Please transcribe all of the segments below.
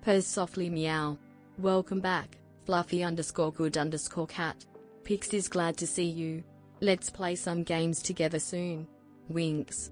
Purrs softly meow. Welcome back, fluffy_good_cat. Pix is glad to see you. Let's play some games together soon. Winks.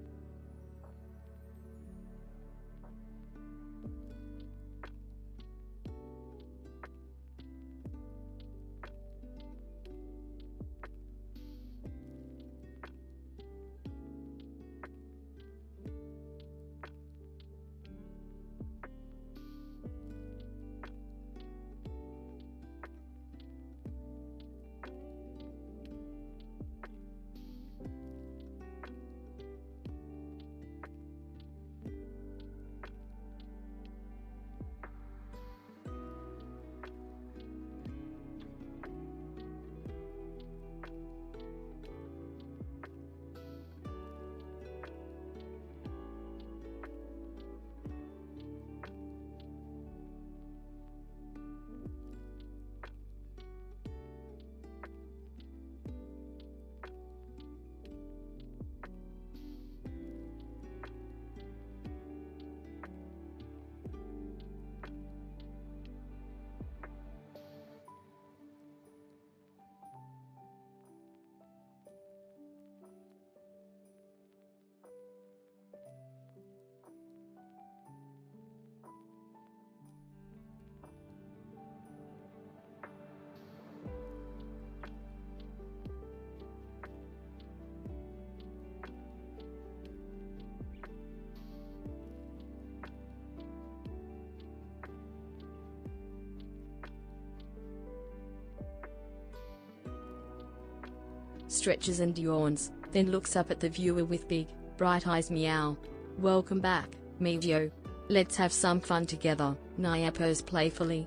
Stretches and yawns, then looks up at the viewer with big, bright eyes. Meow. Welcome back, MeewGeo. Let's have some fun together. Nya purrs playfully.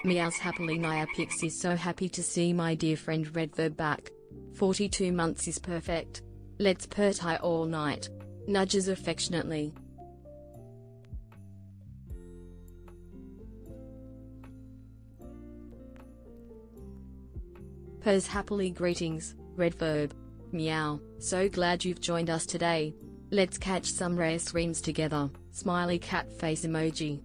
Meows happily. Nia Pixie is so happy to see my dear friend Redverb back. 42 months is perfect. Let's purrrtie all night. Nudges affectionately. Purrs happily. Greetings, Redverb. Meow, so glad you've joined us today. Let's catch some rare streams together. Smiley cat face emoji.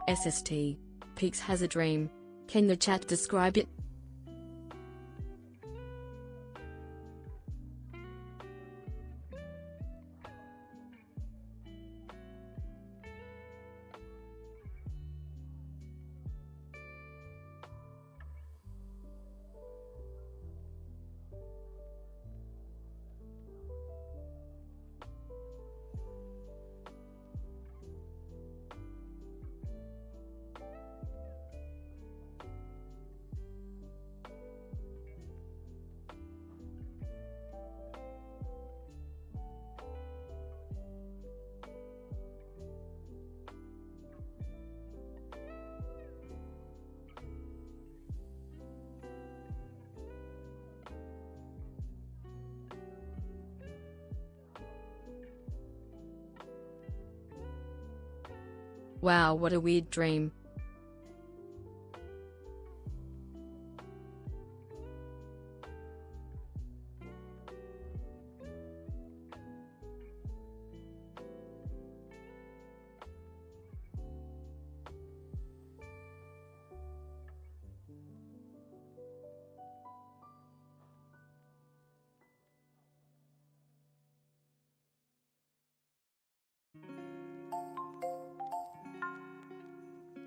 SST. Peaks has a dream. Can the chat describe it? Wow, what a weird dream.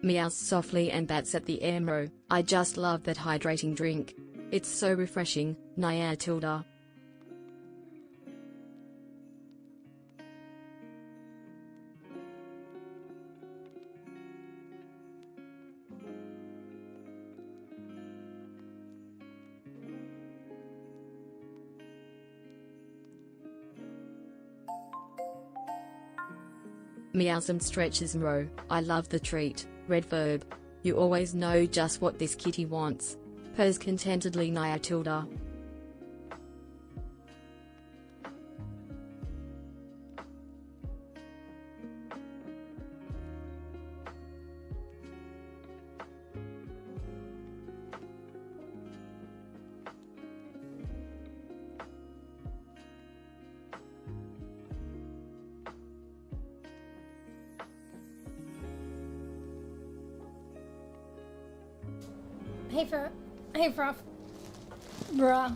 Meows softly and bats at the arrow. I just love that hydrating drink. It's so refreshing, Nia Tilda. Meows and stretches Mo. I love the treat, Redverb. You always know just what this kitty wants. Purrs contentedly Nia Tilda. Hey Froth. Bruh.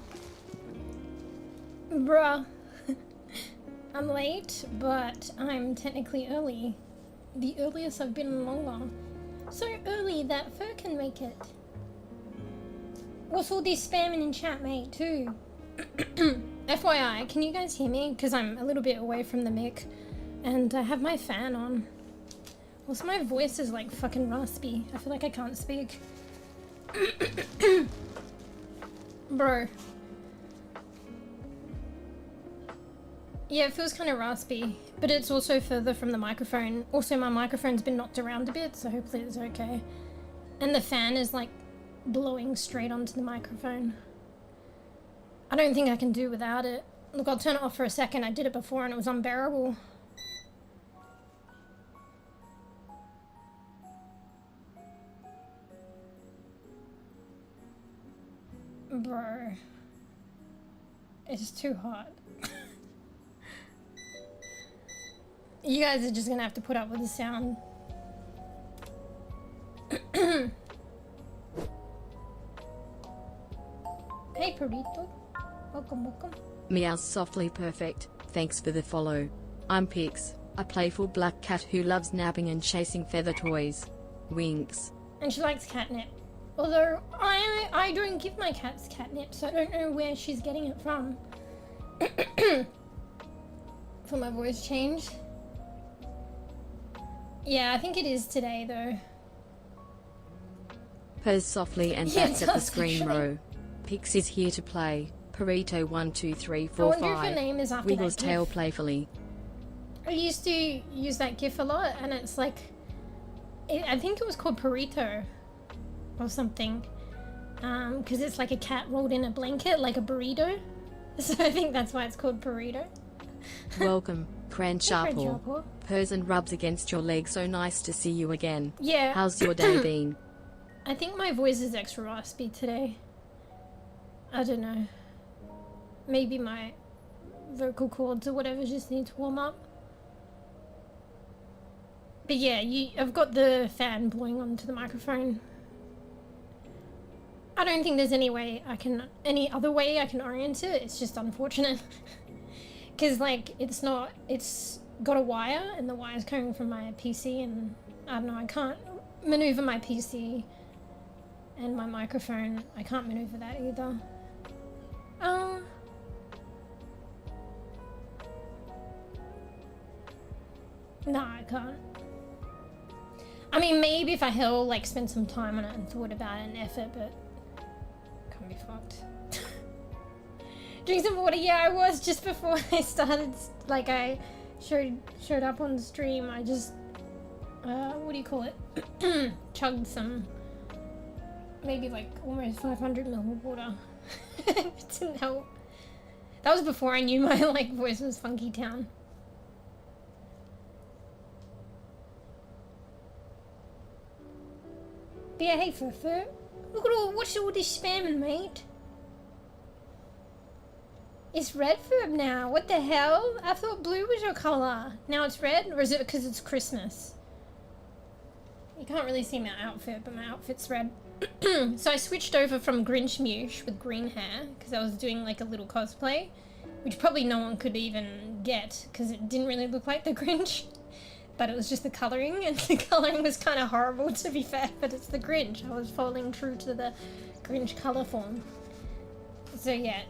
I'm late, but I'm technically early. The earliest I've been in a long while. So early that Fur can make it. What's all this spamming in chat, mate, too? FYI, can you guys hear me? Because I'm a little bit away from the mic. And I have my fan on. Also, my voice is like fucking raspy. I feel like I can't speak. Bro. Yeah, it feels kind of raspy, but it's also further from the microphone. Also, my microphone's been knocked around a bit, so hopefully it's okay. And the fan is like blowing straight onto the microphone. I don't think I can do without it. Look, I'll turn it off for a second. I did it before and it was unbearable. Bro. It's too hot. You guys are just gonna have to put up with the sound. Hey, Purrrple. Welcome, welcome. Meows softly perfect, thanks for the follow. I'm Pix, a playful black cat who loves napping and chasing feather toys. Winks. And she likes catnip. Although, I don't give my cats catnip, so I don't know where she's getting it from. For my voice change. Yeah, I think it is today, though. Purrs softly and Yeah, bats it at the does, screen actually. row. Pix is here to play. Purrrple 1 2 3 I 4 wonder if her 5. name is after Wiggles that tail gif. playfully. I used to use that gif a lot, and it's like... I think it was called Purrrple. Or something. Because it's like a cat rolled in a blanket, like a burrito. So I think that's why it's called Purrrple. Welcome, Cran Sharpaw. Sharpaw. Purrs and rubs against your leg. So nice to see you again. Yeah. How's your day been? I think my voice is extra raspy today. I don't know. Maybe my vocal cords or whatever just need to warm up. But yeah, I've got the fan blowing onto the microphone. I don't think there's any other way I can orient it. It's just unfortunate. Because like, it's got a wire and the wire's coming from my PC and I don't know, I can't maneuver my PC and my microphone. I can't maneuver that either. No, I can't. I mean, maybe if I like spent some time on it and thought about it and effort, but can't be fucked. Drink some water. Yeah, I was just before I started. Like I showed up on the stream. I just what do you call it? Chugged some, maybe like almost 500 ml of water. It didn't help. That was before I knew my like voice was funky town. But yeah, hey Furfur. Look at what's all this spamming, mate? It's red verb now. What the hell? I thought blue was your colour. Now it's red? Or is it because it's Christmas? You can't really see my outfit, but my outfit's red. So I switched over from Grinch Mewsh with green hair because I was doing like a little cosplay, which probably no one could even get because it didn't really look like the Grinch, but it was just the colouring, and the colouring was kind of horrible to be fair, but it's the Grinch. I was following true to the Grinch colour form. So yeah,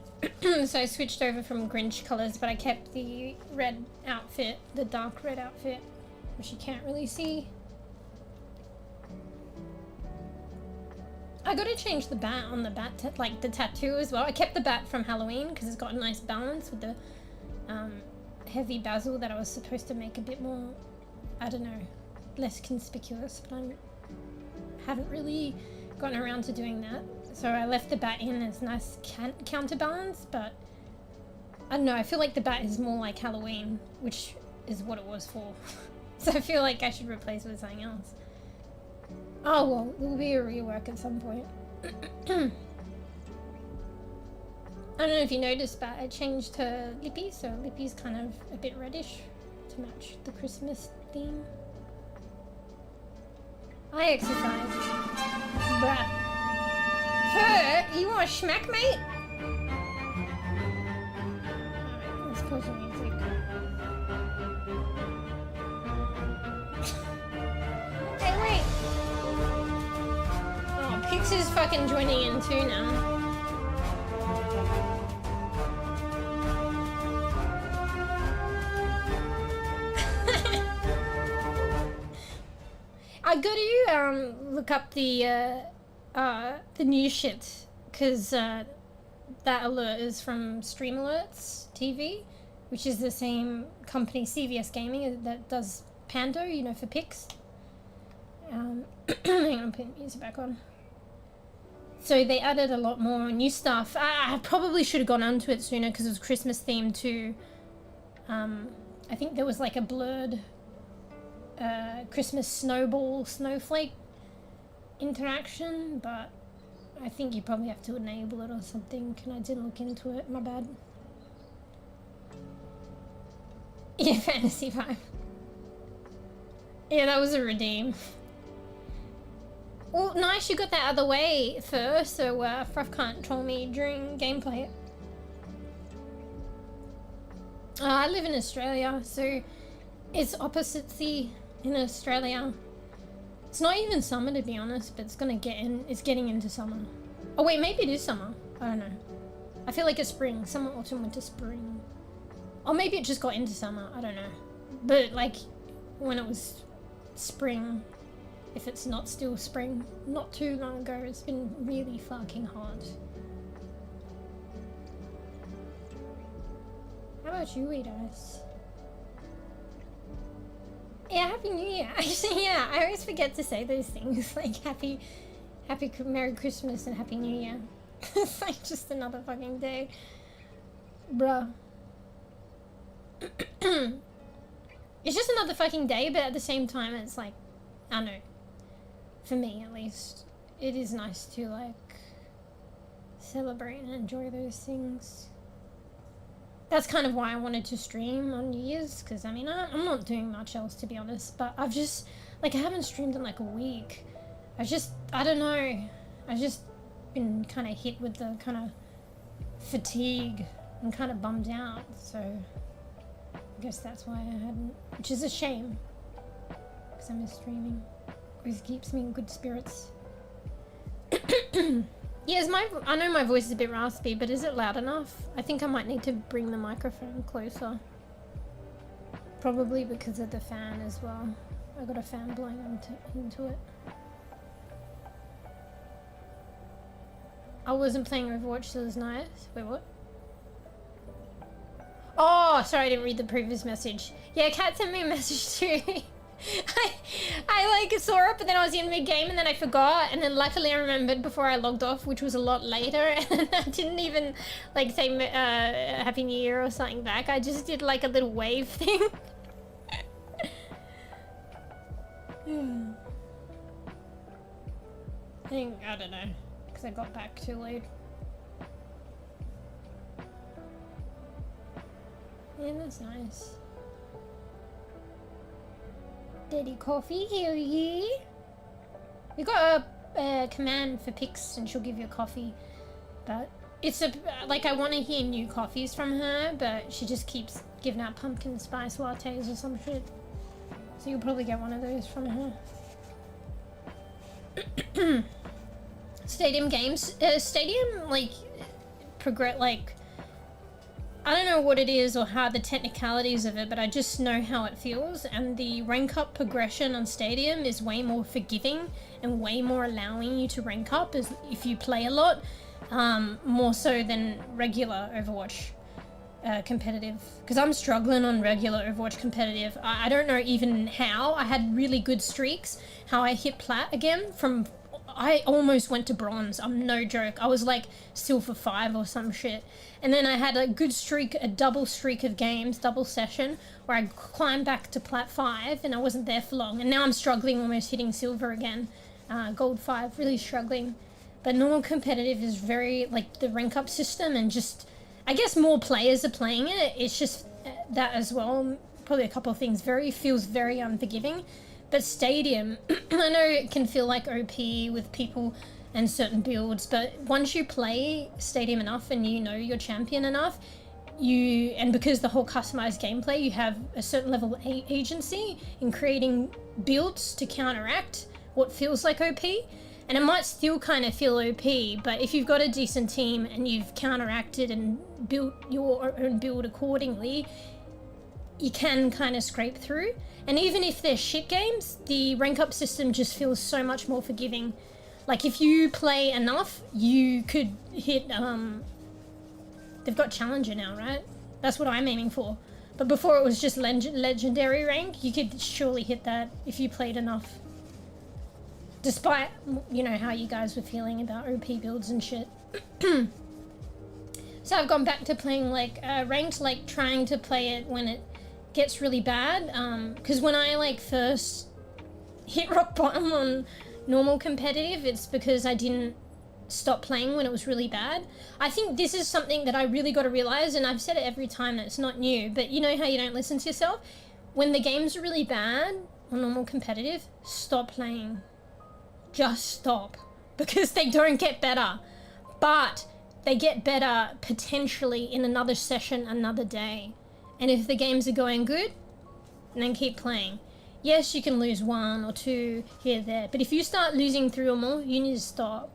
so I switched over from Grinch colours, but I kept the red outfit, the dark red outfit, which you can't really see. I gotta change the bat on the bat, like the tattoo as well. I kept the bat from Halloween because it's got a nice balance with the heavy basil that I was supposed to make a bit more, I don't know, less conspicuous, but I haven't really gotten around to doing that. So I left the bat in as nice counterbalance, but I don't know, I feel like the bat is more like Halloween, which is what it was for. So I feel like I should replace it with something else. Oh well, there will be a rework at some point. I don't know if you noticed, but I changed her lippy, so lippy's kind of a bit reddish to match the Christmas theme. I exercise. Bruh. Fur, you want a schmack, mate? Alright, let's pause the music. Hey, wait! Oh, Pix is fucking joining in too now. I gotta look up the new shit, because that alert is from Stream Alerts TV, which is the same company, CVS Gaming, that does Pando, you know, for pics. Hang on, I'm putting music back on. So they added a lot more new stuff. I probably should have gone onto it sooner because it was Christmas themed too. I think there was like a blurred Christmas snowflake interaction, but I think you probably have to enable it or something, and I didn't look into it, my bad. Yeah, Fantasy 5. Yeah, that was a redeem. Well, nice you got that other way first, so Fruff can't troll me during gameplay. I live in Australia, so it's opposite-y in Australia. It's not even summer, to be honest, but it's getting into summer. Oh wait, maybe it is summer. I don't know. I feel like it's spring. Summer, autumn, winter, spring. Or maybe it just got into summer. I don't know. But like, when it was spring, if it's not still spring, not too long ago, it's been really fucking hot. How about you, Edos? Yeah, Happy New Year. Actually, yeah, I always forget to say those things, like Happy Merry Christmas and Happy New Year. It's like just another fucking day. Bruh. It's just another fucking day, but at the same time, it's like, I don't know. For me, at least, it is nice to, like, celebrate and enjoy those things. That's kind of why I wanted to stream on New Year's, because, I mean, I'm not doing much else, to be honest, but I've just, like, I haven't streamed in, like, a week. I don't know, I've just been kind of hit with the kind of fatigue and kind of bummed out, so I guess that's why I hadn't, which is a shame, because I miss streaming. Always keeps me in good spirits. Yeah, I know my voice is a bit raspy, but is it loud enough? I think I might need to bring the microphone closer. Probably because of the fan as well. I got a fan blowing into it. I wasn't playing Overwatch, so it was nice. Wait, what? Oh, sorry, I didn't read the previous message. Yeah, Kat sent me a message too. I like saw it, but then I was in mid-game and then I forgot, and then luckily I remembered before I logged off, which was a lot later, and I didn't even like say Happy New Year or something back. I just did like a little wave thing. I don't know, because I got back too late. Yeah, that's nice. Daddy coffee, hell yeah. We got a command for Pix and she'll give you a coffee, but it's like I want to hear new coffees from her, but she just keeps giving out pumpkin spice lattes or some shit, so you'll probably get one of those from her. Stadium games, Stadium like I don't know what it is or how the technicalities of it, but I just know how it feels, and the rank up progression on Stadium is way more forgiving and way more allowing you to rank up as if you play a lot, more so than regular Overwatch competitive, because I'm struggling on regular Overwatch competitive. I don't know even how. I had really good streaks, how I hit plat again from, I almost went to bronze, I'm no joke. I was like silver 5 or some shit. And then I had a good streak, a double streak of games, double session, where I climbed back to plat 5 and I wasn't there for long. And now I'm struggling, almost hitting silver again. Gold 5, really struggling. But normal competitive is very, like, the rank up system, and just, I guess more players are playing it. It's just that as well. Probably a couple of things. Feels very unforgiving. But Stadium, I know it can feel like OP with people and certain builds, but once you play Stadium enough and you know your champion enough, and because the whole customized gameplay, you have a certain level of agency in creating builds to counteract what feels like OP. And it might still kind of feel OP, but if you've got a decent team and you've counteracted and built your own build accordingly, you can kind of scrape through. And even if they're shit games, the rank up system just feels so much more forgiving. Like if you play enough, you could hit, they've got Challenger now, right? That's what I'm aiming for. But before it was just legendary rank, you could surely hit that if you played enough. Despite, you know, how you guys were feeling about OP builds and shit. So I've gone back to playing like ranked, like trying to play it when it gets really bad. Because when I like first hit rock bottom on normal competitive, it's because I didn't stop playing when it was really bad. I think this is something that I really got to realize, and I've said it every time that it's not new, but you know how you don't listen to yourself? When the game's really bad on normal competitive, stop playing. Just stop. Because they don't get better. But they get better potentially in another session, another day. And if the games are going good, then keep playing. Yes, you can lose 1 or 2 here or there, but if you start losing 3 or more, you need to stop.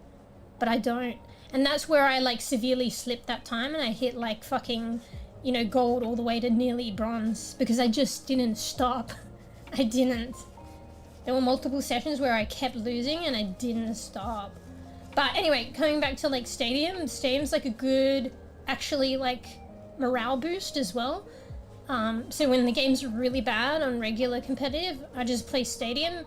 But I don't. And that's where I like severely slipped that time, and I hit like fucking, you know, gold all the way to nearly bronze because I just didn't stop. I didn't. There were multiple sessions where I kept losing and I didn't stop. But anyway, coming back to like Stadium's like a good, actually like morale boost as well. So when the game's really bad on regular competitive, I just play Stadium.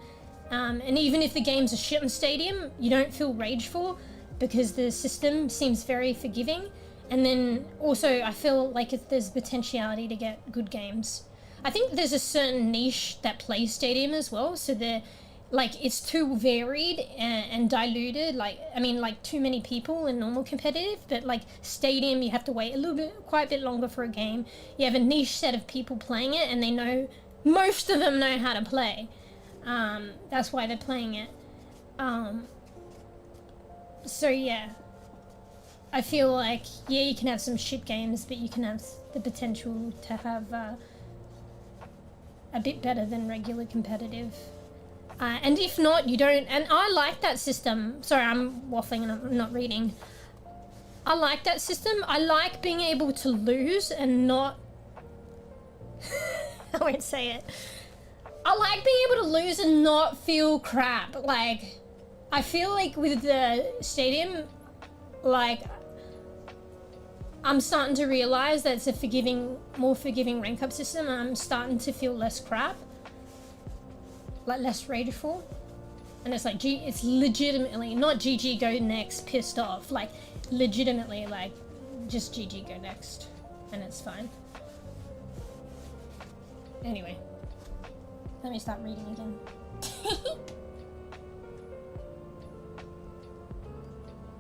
And even if the game's a shit on Stadium, you don't feel rageful because the system seems very forgiving. And then also I feel like there's potentiality to get good games. I think there's a certain niche that plays Stadium as well, so they're like, it's too varied and diluted. Like, I mean, like too many people in normal competitive, but like Stadium, you have to wait quite a bit longer for a game. You have a niche set of people playing it, and they know, most of them know how to play. That's why they're playing it. So yeah, I feel like, yeah, you can have some shit games, but you can have the potential to have a bit better than regular competitive. And if not, you don't, and I like that system. Sorry, I'm waffling and I'm not reading. I like that system. I like being able to lose and not, I won't say it. I like being able to lose and not feel crap. Like, I feel like with the Stadium, like, I'm starting to realize that it's a more forgiving rank up system, and I'm starting to feel less crap. Like less rageful. And it's like, it's legitimately, not GG go next, pissed off. Like, legitimately, like, just GG go next. And it's fine. Anyway. Let me start reading again.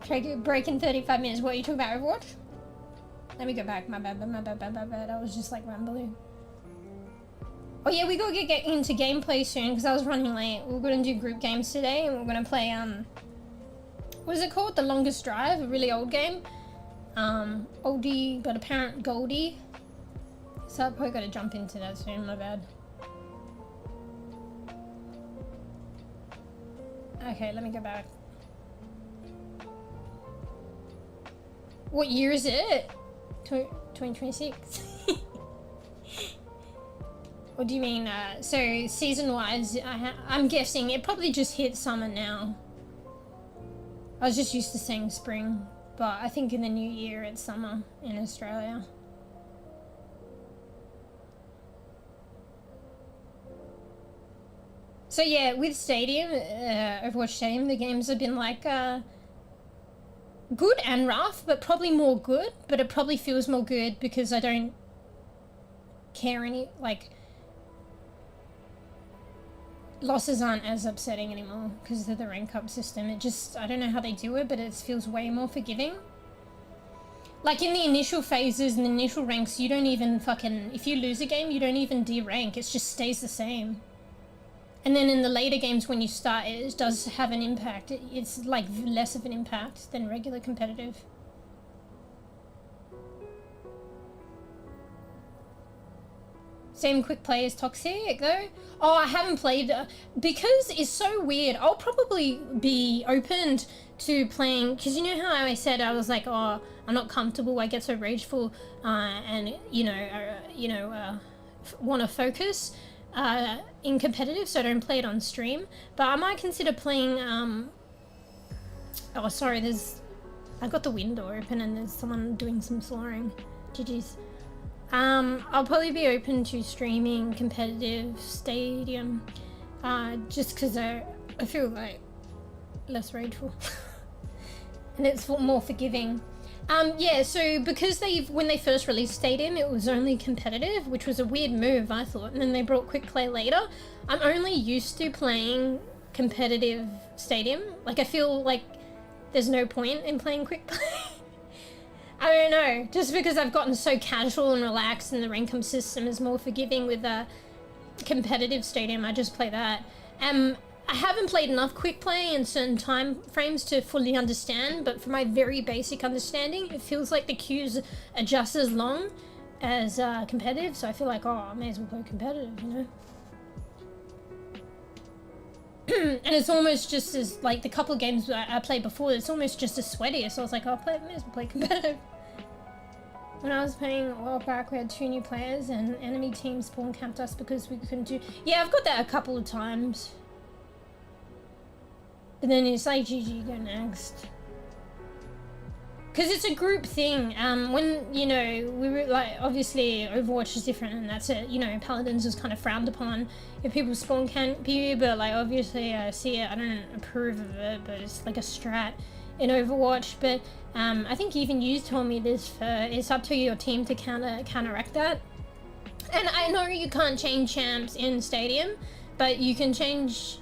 Try break in 35 minutes. What are you talking about, Overwatch? Let me go back. My bad. I was just like rambling. Oh yeah, we gotta get into gameplay soon because I was running late. We're gonna do group games today, and we're gonna play what is it called? The Longest Drive, a really old game. Oldie but apparent Goldie. So I've probably gotta jump into that soon, my bad. Okay, let me go back. What year is it? 2026? What do you mean? So season-wise, I'm guessing it probably just hit summer now. I was just used to saying spring, but I think in the new year it's summer in Australia. So yeah, with Stadium, Overwatch Stadium, the games have been like good and rough, but probably more good. But it probably feels more good because I don't care any, like, losses aren't as upsetting anymore because of the rank up system. It just, I don't know how they do it, but it feels way more forgiving. Like in the initial phases and the initial ranks, you don't even fucking, if you lose a game, you don't even de-rank. It just stays the same. And then in the later games when you start, it does have an impact. It's like less of an impact than regular competitive. Same quick play as Toxic though? Oh, I haven't played, because it's so weird. I'll probably be opened to playing, because you know how I said I was like, oh, I'm not comfortable, I get so rageful, and want to focus in competitive, so I don't play it on stream. But I might consider playing, oh sorry, I got the window open and there's someone doing some snoring. GG's. I'll probably be open to streaming competitive stadium, just because I feel like less rageful and it's more forgiving. Yeah, so because when they first released Stadium, it was only competitive, which was a weird move, I thought, and then they brought quick play later. I'm only used to playing competitive Stadium. Like, I feel like there's no point in playing quick play. I don't know, just because I've gotten so casual and relaxed and the rankum system is more forgiving with a competitive Stadium, I just play that. I haven't played enough quick play in certain time frames to fully understand, but for my very basic understanding, it feels like the queues are just as long as competitive, so I feel like, oh, I may as well play competitive, you know? And it's almost just as, like, the couple of games I played before, it's almost just as sweaty, so I was like, oh, I may as well play competitive. When I was playing a while back, we had 2 new players and enemy teams spawn camped us because we couldn't do... Yeah, I've got that a couple of times. But then it's like, GG, go next. Because it's a group thing. When, you know, we were like, obviously Overwatch is different and that's it. You know, paladins is kind of frowned upon if people spawn camp you, but like obviously I see it, I don't approve of it, but it's like a strat in Overwatch. But I think even you told me this, it's up to your team to counteract that. And I know you can't change champs in Stadium, but you can change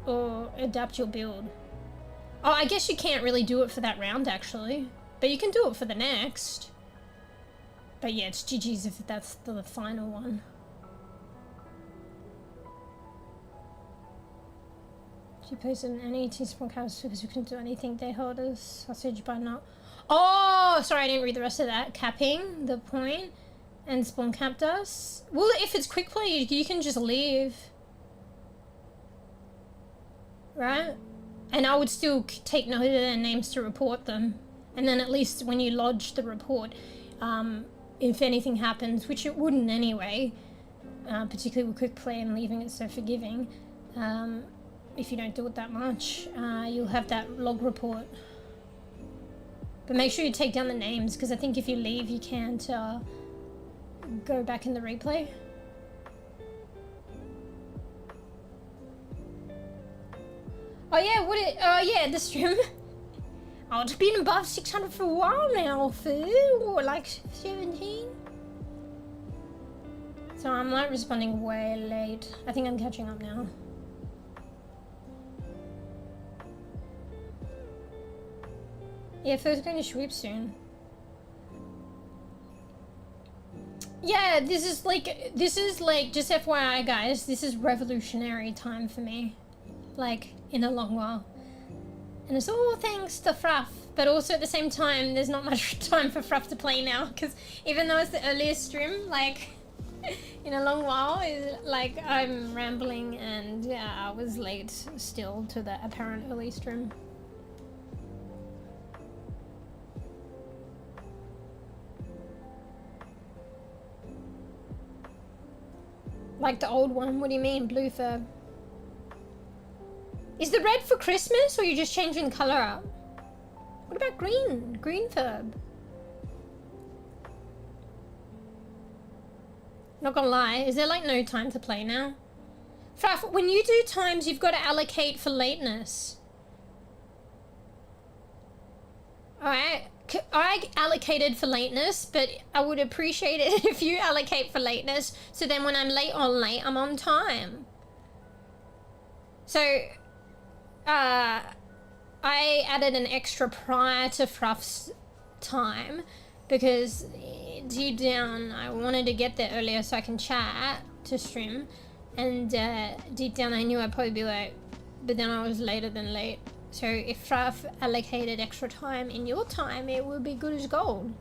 or adapt your build. Oh, I guess you can't really do it for that round actually, but you can do it for the next. But yeah, it's GG's if that's the final one. She posted an NET spawnhouse because we couldn't do anything. They held us hostage by not. Oh, sorry, I didn't read the rest of that. Capping the point and spawn capped us. Well, if it's quick play, you can just leave. Right? And I would still take note of their names to report them. And then at least when you lodge the report, if anything happens, which it wouldn't anyway, particularly with quick play and leaving it so forgiving, if you don't do it that much, you'll have that log report. But make sure you take down the names, because I think if you leave, you can't go back in the replay. Oh yeah, oh yeah, the stream. Oh, it's been above 600 for a while now, or like 17. So I'm like responding way late. I think I'm catching up now. Yeah, first going to sweep soon. Yeah, this is like, just FYI guys, this is revolutionary time for me. Like, in a long while. And it's all thanks to Fruff, but also at the same time, there's not much time for Fruff to play now, because even though it's the earliest stream, like, in a long while, like, I'm rambling and yeah, I was late still to the apparent early stream. Like the old one, what do you mean, blue fur? Is the red for Christmas, or are you just changing the colour up? What about green? Green furb. Not gonna lie, is there like no time to play now? Faff, when you do times, you've got to allocate for lateness. Alright, I allocated for lateness, but I would appreciate it if you allocate for lateness, so then when I'm late, I'm on time. So, I added an extra prior to Fruff's time because deep down I wanted to get there earlier so I can chat to stream, and deep down I knew I'd probably be late, but then I was later than late. So if Fruff allocated extra time in your time, it would be good as gold.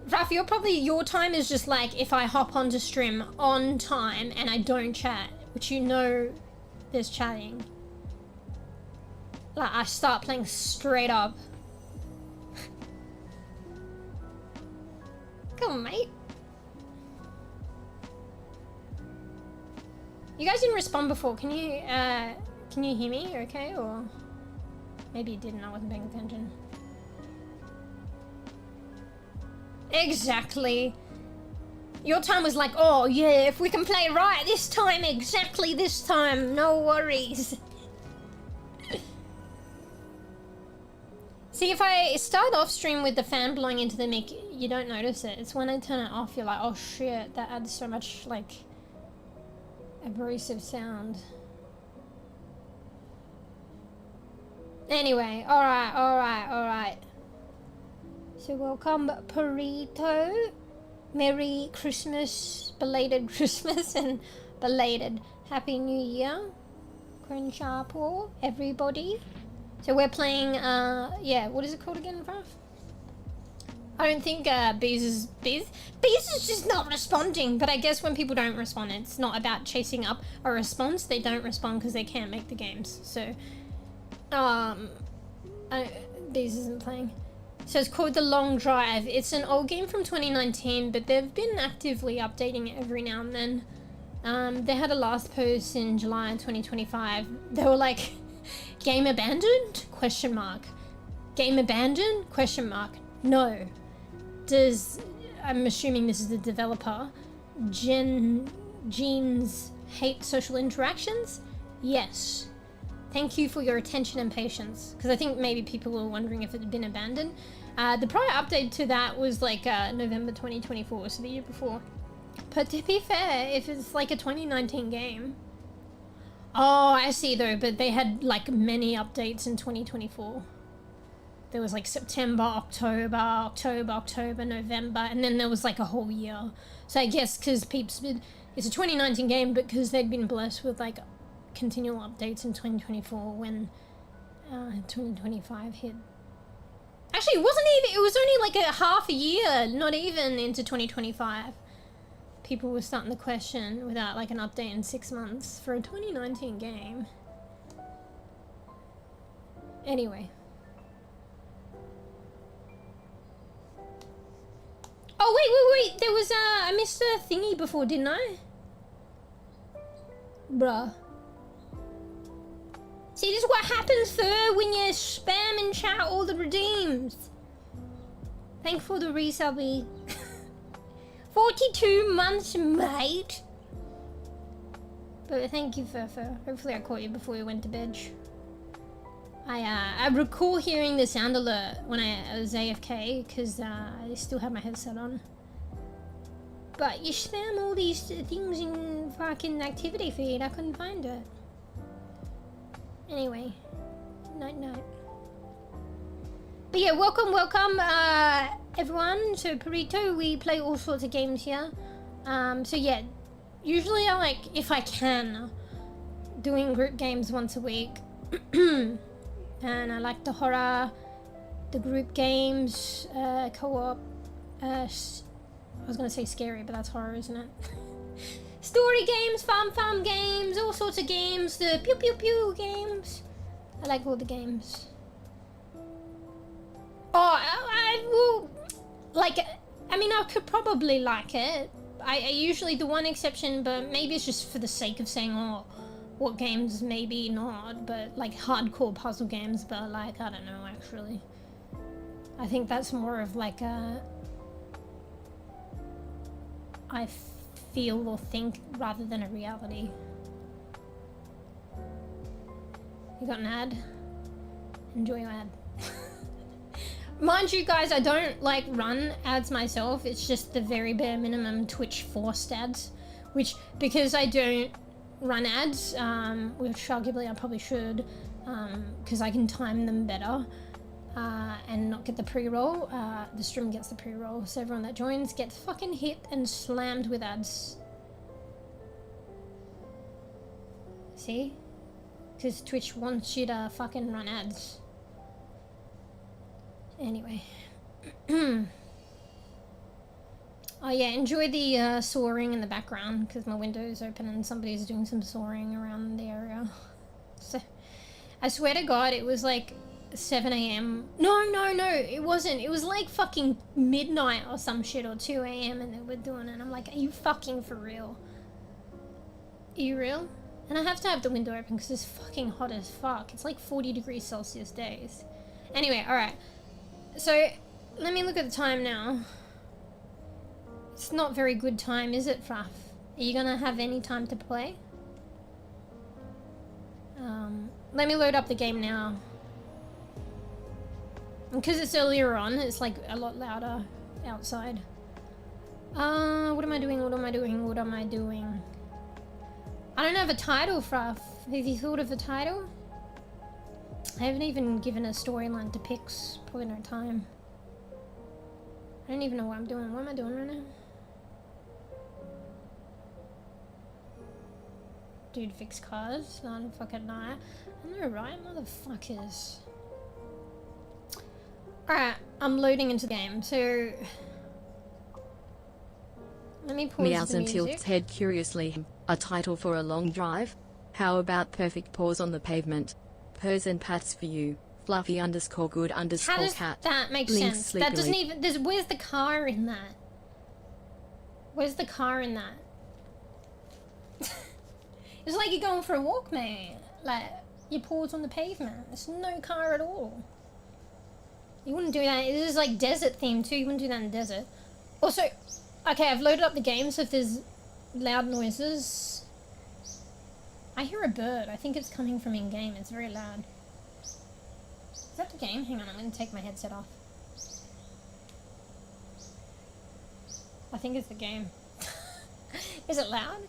Fruff, your time is just like if I hop onto stream on time and I don't chat, which you know there's chatting. Like, I start playing straight up. Come on, mate. You guys didn't respond before. Can you hear me okay? Or maybe you didn't, I wasn't paying attention. Exactly. Your time was like, oh yeah, if we can play right this time, exactly this time, no worries. See, if I start off stream with the fan blowing into the mic, you don't notice it. It's when I turn it off, you're like, oh shit, that adds so much, like, abrasive sound. Anyway, alright. So welcome, Purrrple. Merry Christmas, belated Christmas, and belated Happy New Year. Kwittens, everybody. So we're playing, yeah, what is it called again, Raf? I don't think bEbE is just not responding, but I guess when people don't respond, it's not about chasing up a response. They don't respond because they can't make the games. So, bEbE isn't playing. So it's called The Long Drive. It's an old game from 2019, but they've been actively updating it every now and then. They had a last post in July 2025. They were like, game abandoned? Question mark. Game abandoned? Question mark. No. I'm assuming this is the developer, Genes hate social interactions? Yes. Thank you for your attention and patience. Because I think maybe people were wondering if it had been abandoned. The prior update to that was like November 2024, so the year before. But to be fair, if it's like a 2019 game... Oh, I see though, but they had like many updates in 2024. There was like September, October, November, and then there was like a whole year. So I guess because it's a 2019 game, but because they'd been blessed with like continual updates in 2024 when 2025 hit. Actually, it was only like a half a year, not even into 2025. People were starting to question without like an update in 6 months for a 2019 game. Anyway. Oh, wait. There was I missed a thingy before, didn't I? Bruh. See, this is what happens, sir, when you spam and chat all the redeems. Thanks for the resubby. 42 months, mate. But thank you, Furfur. Hopefully I caught you before you went to bed. I recall hearing the sound alert when I was AFK because I still had my headset on. But you spam all these things in fucking activity feed. I couldn't find it. Anyway, night. But yeah, welcome, everyone. So Purrrple, we play all sorts of games here. So yeah, usually I like, if I can, doing group games once a week. And I like the horror, the group games, co-op, I was gonna say scary, but that's horror, isn't it? Story games, farm games, all sorts of games, the pew pew pew games. I like all the games. Oh, I will, like, I mean, I could probably like it. I usually, the one exception, but maybe it's just for the sake of saying, oh, what games maybe not, but like hardcore puzzle games, but like, I don't know, actually. I think that's more of like a, I feel or think rather than a reality. You got an ad? Enjoy your ad. Mind you guys, I don't like run ads myself. It's just the very bare minimum Twitch forced ads, which, because I don't run ads, which arguably I probably should, because I can time them better and not get the pre-roll. The stream gets the pre-roll, so everyone that joins gets fucking hit and slammed with ads. See? Because Twitch wants you to fucking run ads. Anyway. Oh yeah, enjoy the soaring in the background because my window is open and somebody's doing some soaring around the area. So, I swear to God, it was like 7 AM. No, it wasn't. It was like fucking midnight or some shit, or 2 AM, and they were doing it. And I'm like, are you fucking for real? Are you real? And I have to have the window open because it's fucking hot as fuck. It's like 40 degrees Celsius days. Anyway, alright. So, let me look at the time now. It's not very good time, is it, Fruff? Are you gonna have any time to play? Let me load up the game now. Because it's earlier on, it's like a lot louder outside. What am I doing? What am I doing? What am I doing? I don't have a title, Fruff. Have you thought of a title? I haven't even given a storyline to pics. Probably no time. I don't even know what I'm doing. What am I doing right now? Dude, fix cars. On fucking night. I know, right, motherfuckers. Alright, I'm loading into the game, so... Let me pause Meows the and music. tilts head curiously. A title for a long drive? How about perfect paws on the pavement? Purrs and pats for you. Fluffy underscore good underscore How does cat. that make Blinks sense? That doesn't sleepily. even... where's the car in that? Where's the car in that? It's like you're going for a walk, mate. Like, your paws on the pavement. There's no car at all. You wouldn't do that. This is like desert themed too. You wouldn't do that in the desert. Also, okay, I've loaded up the game, so if there's loud noises... I hear a bird. I think it's coming from in-game. It's very loud. Is that the game? Hang on, I'm going to take my headset off. I think it's the game. Is it loud?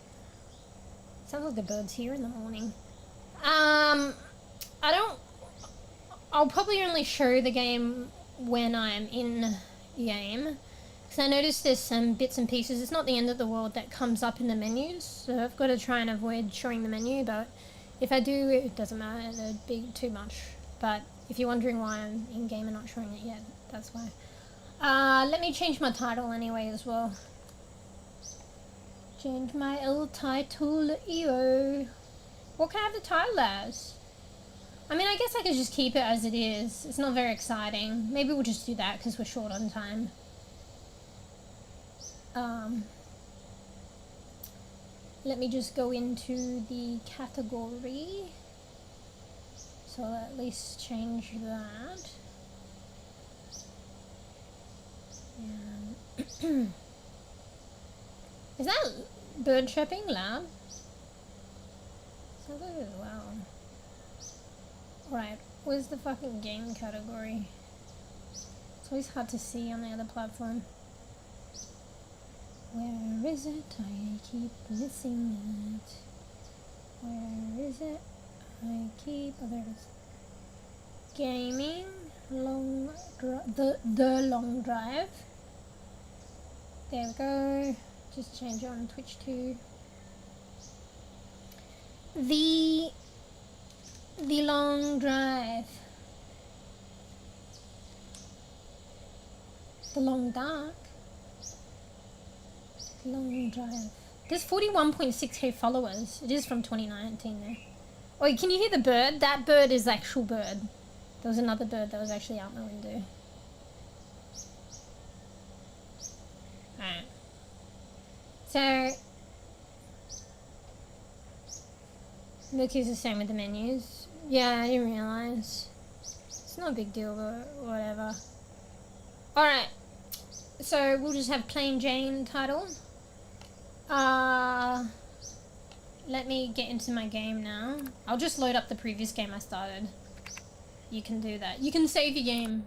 Sounds like the birds here in the morning. I'll probably only show the game when I'm in game. Because I noticed there's some bits and pieces. It's not the end of the world that comes up in the menus. So I've got to try and avoid showing the menu. But if I do, it doesn't matter. It'd be too much. But if you're wondering why I'm in game and not showing it yet, that's why. Let me change my title anyway as well. Change my title, EO. What can I have the title as? I mean, I guess I could just keep it as it is. It's not very exciting. Maybe we'll just do that because we're short on time. Let me just go into the category. So I'll at least change that. Yeah. Is that bird chirping loud? Sounds like it as well. Right, where's the fucking game category? It's always hard to see on the other platform. Where is it? I keep missing it. Where is it? I keep... oh, there it is. Gaming, the long drive. There we go. Just change it on Twitch too. The long drive. The long dark. Long drive. There's 41.6k followers. It is from 2019 there. Wait, can you hear the bird? That bird is the actual bird. There was another bird that was actually out my window. Alright. So, look, is the same with the menus. Yeah, I didn't realise. It's not a big deal, but whatever. Alright, so we'll just have plain Jane title. Let me get into my game now. I'll just load up the previous game I started. You can do that. You can save your game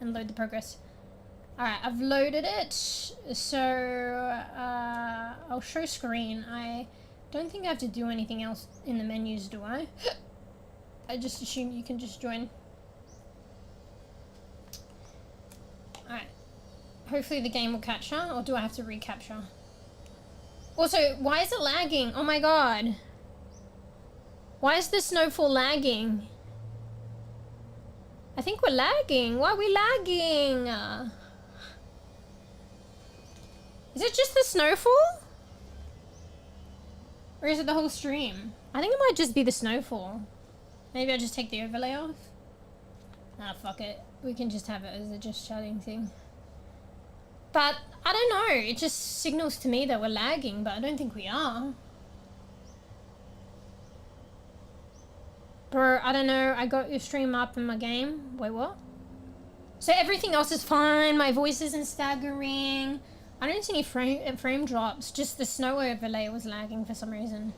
and load the progress. Alright, I've loaded it, so I'll show screen. I don't think I have to do anything else in the menus, do I? I just assume you can just join. Alright, hopefully the game will capture, or do I have to recapture? Also, why is it lagging? Oh my god. Why is the snowfall lagging? I think we're lagging. Why are we lagging? Is it just the snowfall? Or is it the whole stream? I think it might just be the snowfall. Maybe I'll just take the overlay off. Nah, fuck it. We can just have it as a just chatting thing. But, I don't know. It just signals to me that we're lagging, but I don't think we are. Bro, I don't know. I got your stream up in my game. Wait, what? So everything else is fine. My voice isn't staggering. I don't see any frame drops, just the snow overlay was lagging for some reason.